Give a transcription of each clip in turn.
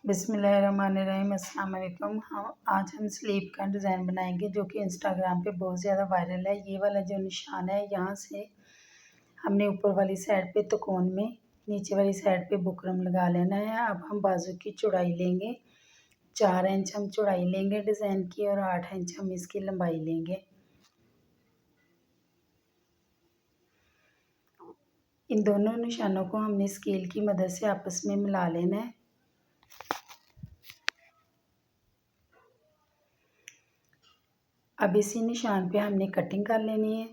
बिस्मिल्लाहिर्रहमानिर्रहीम। अस्सलाम वालेकुम। आज हम स्लीव का डिज़ाइन बनाएंगे जो कि इंस्टाग्राम पे बहुत ज़्यादा वायरल है। ये वाला जो निशान है यहाँ से हमने ऊपर वाली साइड पे तिकोन में, नीचे वाली साइड पे बुकरम लगा लेना है। अब हम बाजू की चौड़ाई लेंगे, 4 इंच हम चौड़ाई लेंगे डिज़ाइन की और 8 इंच हम इसकी लंबाई लेंगे। इन दोनों निशानों को हमने स्केल की मदद से आपस में मिला लेना है। अब इसी निशान पे हमने कटिंग कर लेनी है।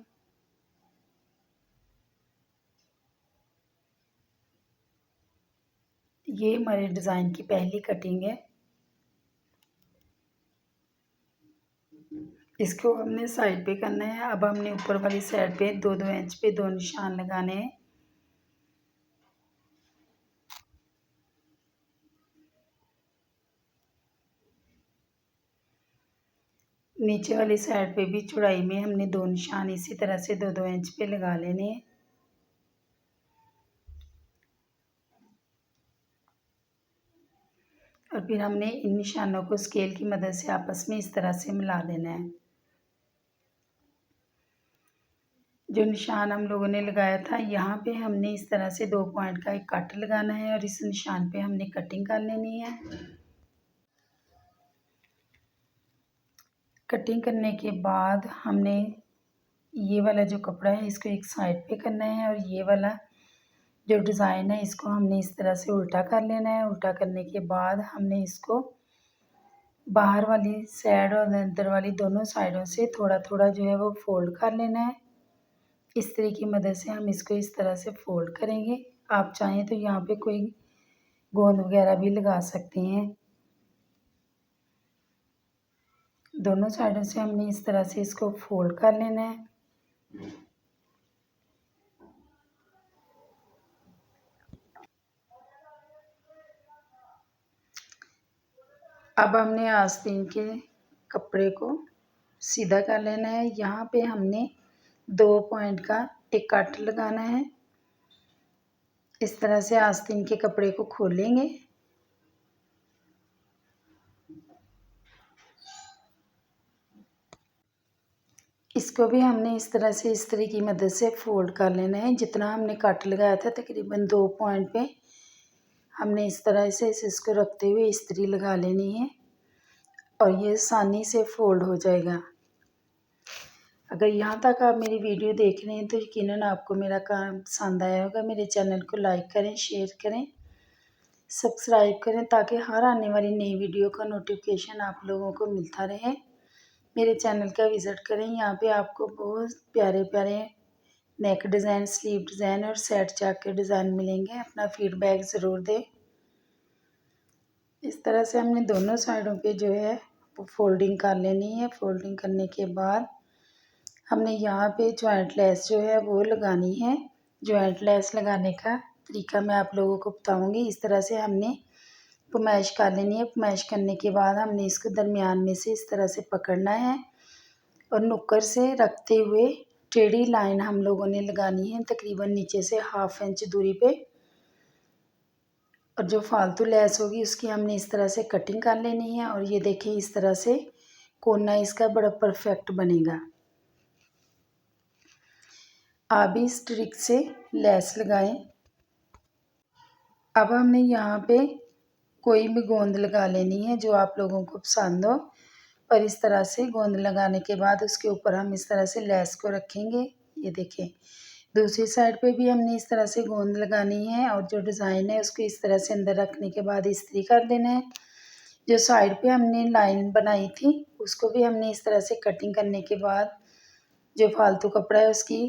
ये हमारे डिज़ाइन की पहली कटिंग है। इसको हमने साइड पे करना है। अब हमने ऊपर वाली साइड पे 2-2 इंच पे 2 निशान लगाने हैं। नीचे वाली साइड पे भी चौड़ाई में हमने 2 निशान इसी तरह से 2-2 इंच पे लगा लेने हैं। और फिर हमने इन निशानों को स्केल की मदद से आपस में इस तरह से मिला देना है। जो निशान हम लोगों ने लगाया था यहाँ पे हमने इस तरह से 2 पॉइंट का एक कट लगाना है और इस निशान पे हमने कटिंग कर लेनी है। कटिंग करने के बाद हमने ये वाला जो कपड़ा है इसको एक साइड पे करना है और ये वाला जो डिज़ाइन है इसको हमने इस तरह से उल्टा कर लेना है। उल्टा करने के बाद हमने इसको बाहर वाली साइड और अंदर वाली दोनों साइडों से थोड़ा थोड़ा जो है वो फोल्ड कर लेना है। इस तरह की मदद से हम इसको इस तरह से फोल्ड करेंगे। आप चाहें तो यहाँ पे कोई गोंद वगैरह भी लगा सकते हैं। दोनों साइडों से हमने इस तरह से इसको फोल्ड कर लेना है। अब हमने आस्तीन के कपड़े को सीधा कर लेना है। यहाँ पे हमने 2 पॉइंट का एक कट लगाना है। इस तरह से आस्तीन के कपड़े को खोलेंगे। इसको भी हमने इस तरह से इस्त्री की मदद से फोल्ड कर लेना है। जितना हमने कट लगाया था तकरीबन 2 पॉइंट पे हमने इस तरह से इसको रखते हुए इस्त्री लगा लेनी है और ये आसानी से फोल्ड हो जाएगा। अगर यहाँ तक आप मेरी वीडियो देख रहे हैं तो यकीनन आपको मेरा काम पसंद आया होगा। मेरे चैनल को लाइक करें, शेयर करें, सब्सक्राइब करें ताकि हर आने वाली नई वीडियो का नोटिफिकेशन आप लोगों को मिलता रहे। मेरे चैनल का विज़िट करें। यहाँ पे आपको बहुत प्यारे प्यारे नेक डिज़ाइन, स्लीव डिज़ाइन और सेट चेक के डिज़ाइन मिलेंगे। अपना फीडबैक ज़रूर दें। इस तरह से हमने दोनों साइडों पे जो है वो फोल्डिंग कर लेनी है। फोल्डिंग करने के बाद हमने यहाँ पे जॉइंट लेस जो है वो लगानी है। जॉइंट लेस लगाने का तरीका मैं आप लोगों को बताऊँगी। इस तरह से हमने पुमैश कर लेनी है। पुमैश करने के बाद हमने इसको दरमियान में से इस तरह से पकड़ना है और नुक्कड़ से रखते हुए टेढ़ी लाइन हम लोगों ने लगानी है तकरीबन नीचे से 1/2 इंच दूरी पे। और जो फालतू लेस होगी उसकी हमने इस तरह से कटिंग कर लेनी है। और ये देखिए इस तरह से कोना इसका बड़ा परफेक्ट बनेगा। आप भी इस ट्रिक से लेस लगाएं। अब हमने यहाँ पे कोई भी गोंद लगा लेनी है जो आप लोगों को पसंद हो। और इस तरह से गोंद लगाने के बाद उसके ऊपर हम इस तरह से लेस को रखेंगे। ये देखें दूसरी साइड पे भी हमने इस तरह से गोंद लगानी है और जो डिज़ाइन है उसको इस तरह से अंदर रखने के बाद इस्त्री कर देना है। जो साइड पे हमने लाइन बनाई थी उसको भी हमने इस तरह से कटिंग करने के बाद जो फालतू कपड़ा है उसकी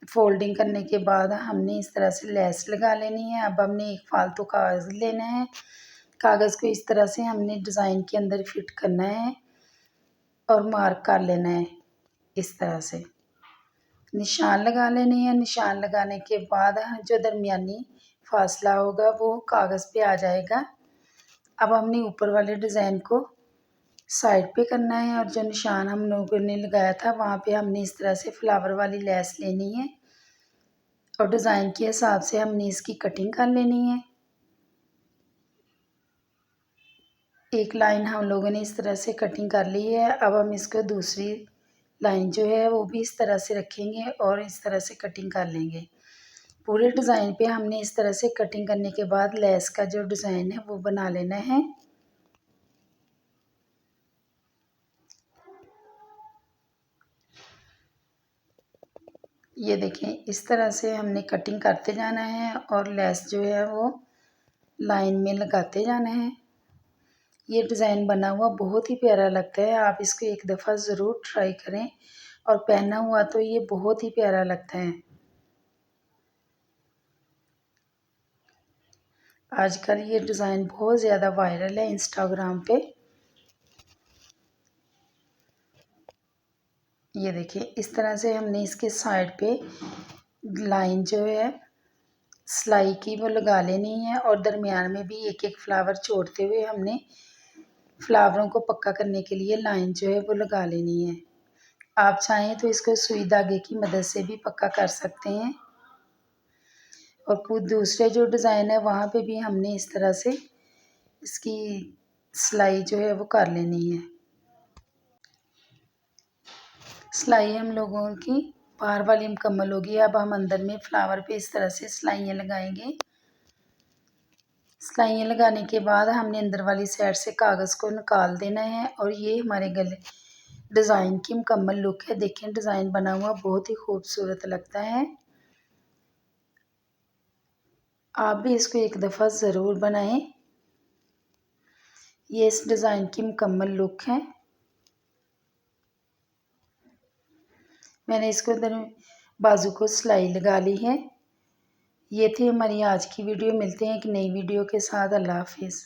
फोल्डिंग करने के बाद हमने इस तरह से लेस लगा लेनी है। अब हमने एक फालतू कागज़ लेना है। कागज़ को इस तरह से हमने डिज़ाइन के अंदर फिट करना है और मार्क कर लेना है। इस तरह से निशान लगा लेने हैं। निशान लगाने के बाद जो दरमियानी फासला होगा वो कागज़ पे आ जाएगा। अब हमने ऊपर वाले डिज़ाइन को साइड पे करना है और जो निशान हम लोगों ने लगाया था वहाँ पे हमने इस तरह से फ्लावर वाली लेस लेनी है और डिज़ाइन के हिसाब से हमने इसकी कटिंग कर लेनी है। एक लाइन हम लोगों ने इस तरह से कटिंग कर ली है। अब हम इसको दूसरी लाइन जो है वो भी इस तरह से रखेंगे और इस तरह से कटिंग कर लेंगे। पूरे डिज़ाइन पे हमने इस तरह से कटिंग करने के बाद लेस का जो डिज़ाइन है वो बना लेना है। ये देखें, इस तरह से हमने कटिंग करते जाना है और लेस जो है वो लाइन में लगाते जाना है। ये डिज़ाइन बना हुआ बहुत ही प्यारा लगता है। आप इसको एक दफ़ा ज़रूर ट्राई करें और पहना हुआ तो ये बहुत ही प्यारा लगता है। आजकल ये डिज़ाइन बहुत ज़्यादा वायरल है इंस्टाग्राम पे। ये देखिए, इस तरह से हमने इसके साइड पे लाइन जो है सिलाई की वो लगा लेनी है और दरमियान में भी एक एक फ्लावर छोड़ते हुए हमने फ्लावरों को पक्का करने के लिए लाइन जो है वो लगा लेनी है। आप चाहें तो इसको सुई धागे की मदद से भी पक्का कर सकते हैं। और दूसरे जो डिज़ाइन है वहाँ पे भी हमने इस तरह से इसकी सिलाई जो है वो कर लेनी है। सिलाई हम लोगों की बाहर वाली मुकम्मल होगी। अब हम अंदर में फ्लावर पे इस तरह से सिलाइयाँ लगाएंगे। सिलाइयाँ लगाने के बाद हमने अंदर वाली साइड से कागज़ को निकाल देना है और ये हमारे गले डिज़ाइन की मुकम्मल लुक है। देखें, डिज़ाइन बना हुआ बहुत ही खूबसूरत लगता है। आप भी इसको एक दफ़ा ज़रूर बनाएं। ये इस डिज़ाइन की मुकम्मल लुक है। मैंने इसको अंदर बाजू को सिलाई लगा ली है। ये थी हमारी आज की वीडियो। मिलते हैं एक नई वीडियो के साथ। अल्लाह हाफिज़।